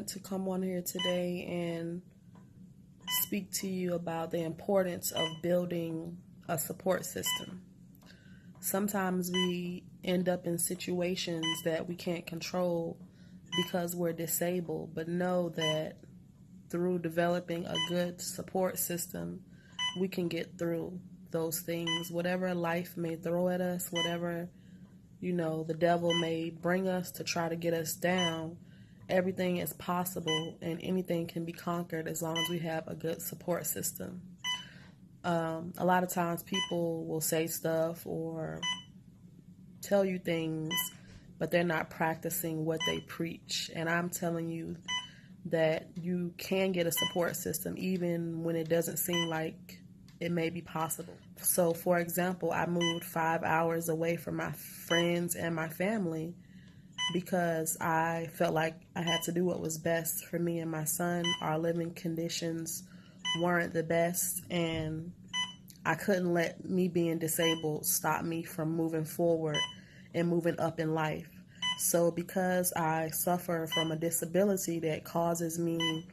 wanted to come on here today and speak to you about the importance of building a support system. Sometimes we end up in situations that we can't control because we're disabled, but know that through developing a good support system, we can get through those things. Whatever life may throw at us, whatever, the devil may bring us to try to get us down, everything is possible and anything can be conquered as long as we have a good support system. A lot of times people will say stuff or tell you things, but they're not practicing what they preach. And I'm telling you that you can get a support system even when it doesn't seem like it may be possible. So, for example, I moved 5 hours away from my friends and my family because I felt like I had to do what was best for me and my son. Our living conditions weren't the best, and I couldn't let me being disabled stop me from moving forward and moving up in life. So because I suffer from a disability that causes me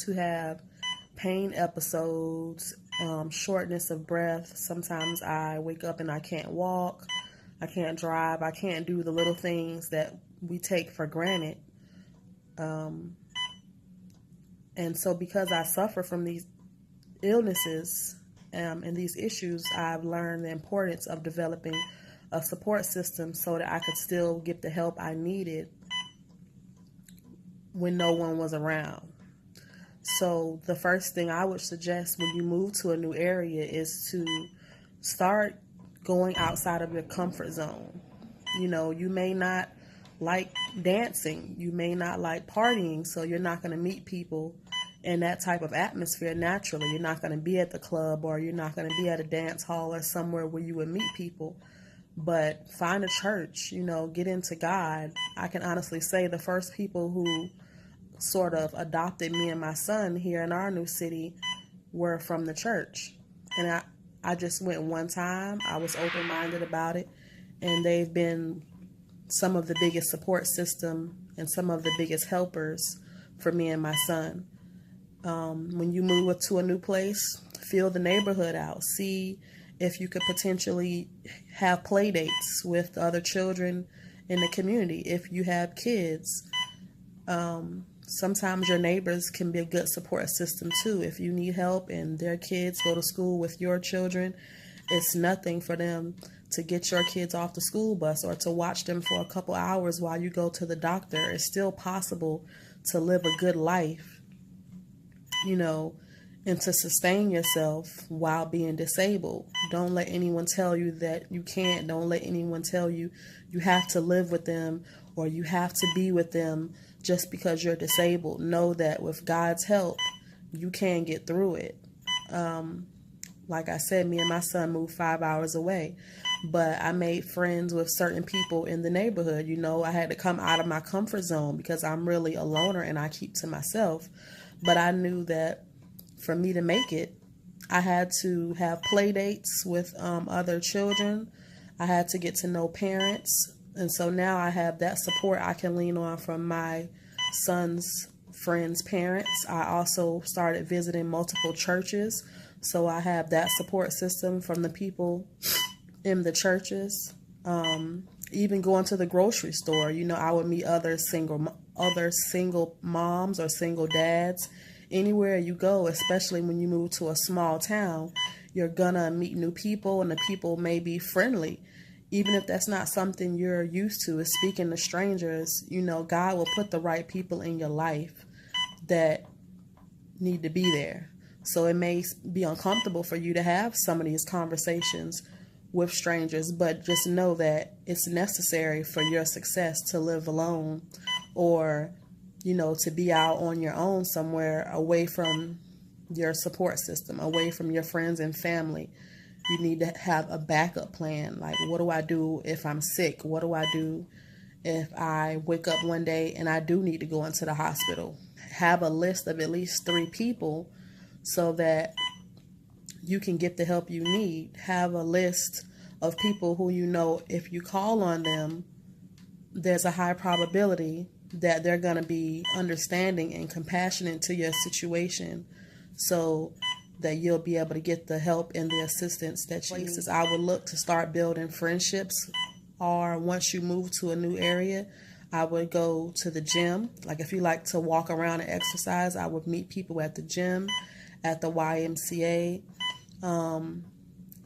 to have pain episodes, shortness of breath, sometimes I wake up and I can't walk, I can't drive, I can't do the little things that we take for granted. And so because I suffer from these illnesses and these issues, I've learned the importance of developing a support system so that I could still get the help I needed when no one was around. So the first thing I would suggest when you move to a new area is to start going outside of your comfort zone. You may not like dancing, you may not like partying, so you're not going to meet people in that type of atmosphere naturally. You're not going to be at the club, or you're not going to be at a dance hall or somewhere where you would meet people. But find a church, get into God. I can honestly say the first people who sort of adopted me and my son here in our new city were from the church. And I just went one time. I was open-minded about it. And they've been some of the biggest support system and some of the biggest helpers for me and my son. When you move to a new place, feel the neighborhood out. See if you could potentially have play dates with other children in the community. If you have kids, sometimes your neighbors can be a good support system too. If you need help and their kids go to school with your children, it's nothing for them to get your kids off the school bus or to watch them for a couple hours while you go to the doctor. It's still possible to live a good life, and to sustain yourself while being disabled. Don't let anyone tell you that you can't. Don't let anyone tell you you have to live with them or you have to be with them just because you're disabled. Know that with God's help, you can get through it. Like I said, me and my son moved 5 hours away, but I made friends with certain people in the neighborhood. I had to come out of my comfort zone because I'm really a loner and I keep to myself. But I knew that for me to make it, I had to have play dates with other children. I had to get to know parents. And so now I have that support I can lean on from my son's friends' parents. I also started visiting multiple churches. So I have that support system from the people in the churches. Even going to the grocery store, I would meet other single moms or single dads. Anywhere you go, especially when you move to a small town, you're gonna meet new people, and the people may be friendly. Even if that's not something you're used to, is speaking to strangers. God will put the right people in your life that need to be there. So it may be uncomfortable for you to have some of these conversations with strangers, but just know that it's necessary for your success to live alone or, to be out on your own somewhere away from your support system, away from your friends and family. You need to have a backup plan. Like, what do I do if I'm sick? What do I do if I wake up one day and I do need to go into the hospital? Have a list of at least 3 people so that you can get the help you need. Have a list of people who if you call on them, there's a high probability that they're going to be understanding and compassionate to your situation, so that you'll be able to get the help and the assistance that you need. I would look to start building friendships, or once you move to a new area, I would go to the gym. Like if you like to walk around and exercise, I would meet people at the gym, at the YMCA.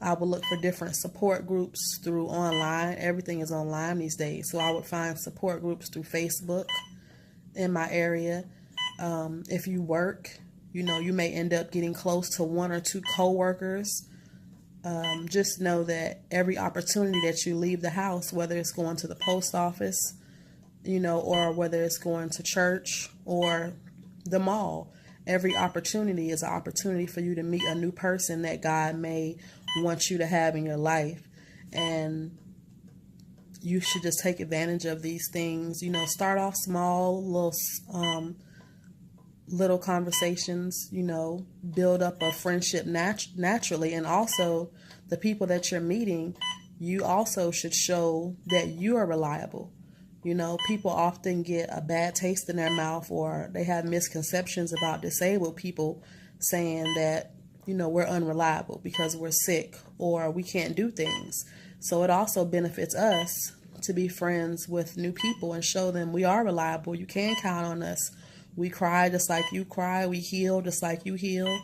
I would look for different support groups through online. Everything is online these days. So I would find support groups through Facebook in my area. If you work, you may end up getting close to 1 or 2 coworkers. Just know that every opportunity that you leave the house, whether it's going to the post office, or whether it's going to church or the mall, every opportunity is an opportunity for you to meet a new person that God may want you to have in your life. And you should just take advantage of these things. Start off small, little conversations, build up a friendship naturally. And also the people that you're meeting, you also should show that you are reliable. People often get a bad taste in their mouth, or they have misconceptions about disabled people, saying that, we're unreliable because we're sick or we can't do things. So it also benefits us to be friends with new people and show them we are reliable. You can count on us. We cry just like you cry. We heal just like you heal.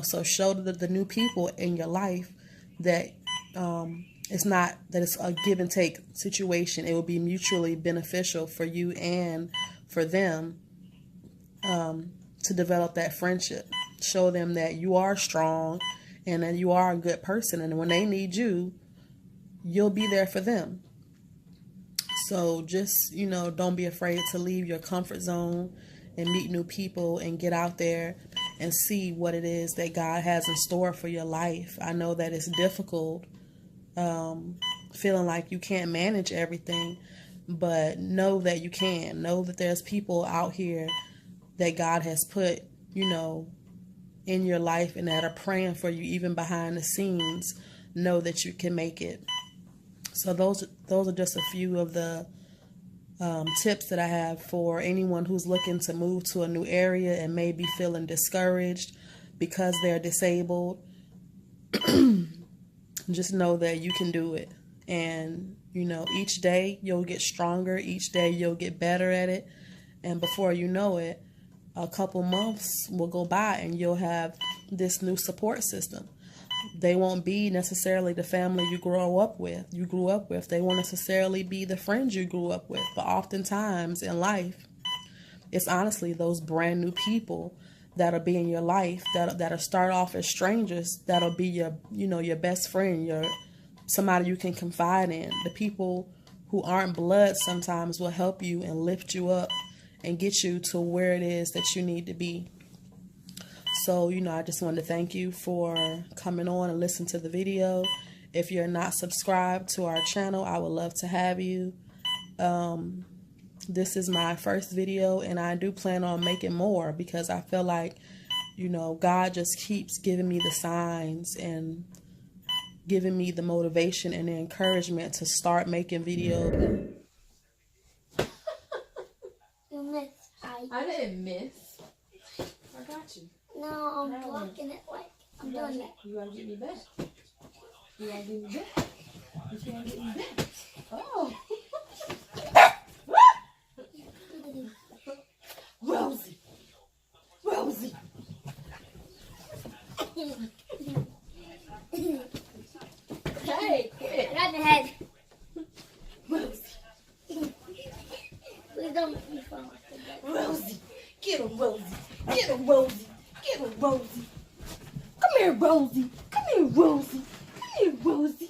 So show the new people in your life that it's not that it's a give and take situation. It will be mutually beneficial for you and for them to develop that friendship. Show them that you are strong and that you are a good person. And when they need you, you'll be there for them. So just, don't be afraid to leave your comfort zone and meet new people and get out there and see what it is that God has in store for your life. I know that it's difficult, feeling like you can't manage everything, but know that you can. Know that there's people out here that God has put, in your life and that are praying for you even behind the scenes. Know that you can make it. So those are just a few of the tips that I have for anyone who's looking to move to a new area and may be feeling discouraged because they're disabled. Just know that you can do it. And, each day you'll get stronger. Each day you'll get better at it. And before you know it, a couple months will go by and you'll have this new support system. They won't be necessarily the family you grew up with. They won't necessarily be the friends you grew up with. But oftentimes in life, it's honestly those brand new people that'll be in your life that'll start off as strangers. That'll be your best friend, somebody you can confide in. The people who aren't blood sometimes will help you and lift you up and get you to where it is that you need to be. So, I just wanted to thank you for coming on and listening to the video. If you're not subscribed to our channel, I would love to have you. This is my first video, and I do plan on making more because I feel like, God just keeps giving me the signs and giving me the motivation and the encouragement to start making videos. You missed. I didn't miss. I got you. No, I'm blocking it like I'm doing it. You gotta get me back. You gotta get me back. You gotta get me back. Oh. Rosie. Rosie. Hey, quit. Right in the head. Rosie. Please don't make me fall off the bed. Rosie. Get him, Rosie. Get him, Rosie. Get him, Rosie. Come here, Rosie. Come here, Rosie. Come here, Rosie.